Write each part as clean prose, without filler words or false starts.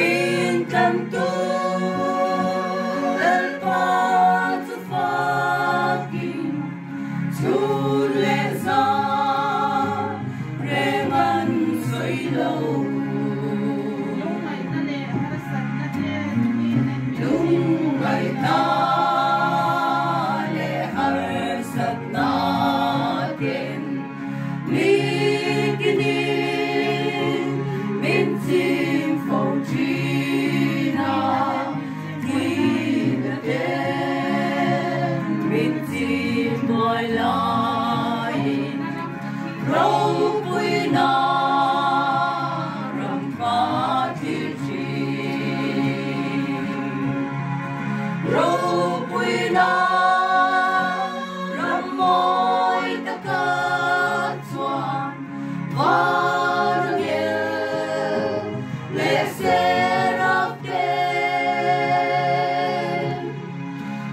Min canto el pato fucking to leza rengan soi lâu lung ngày ta le har sat na tiền ni kini min tim phô chi na khi đã đến min tim boy lai râu bụi na ram pa thiên chi râu bụi na ram môi ta cất choàng và nghe lệ sẽ rắc đêm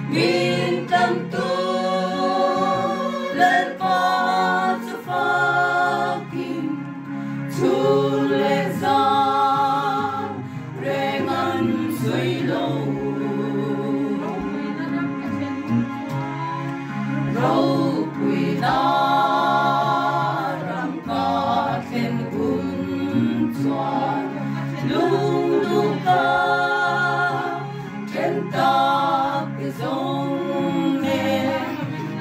min tâm tu lên pa cho fucking tu lệ ra rengan soi lâu râu bụi na ram ca khen un choàng lung lung ca khen ta cái dòng nè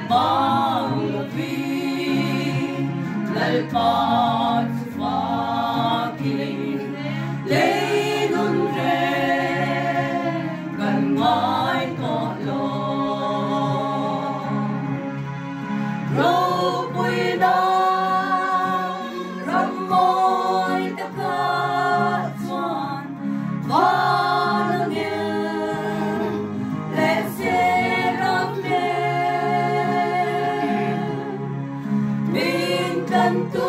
mang vi lal pa pha kinh lấy nun re gần ngoài có lo râu bụi na ram môi ta cất choàng và nghe lệ sẽ rắc đêm min canto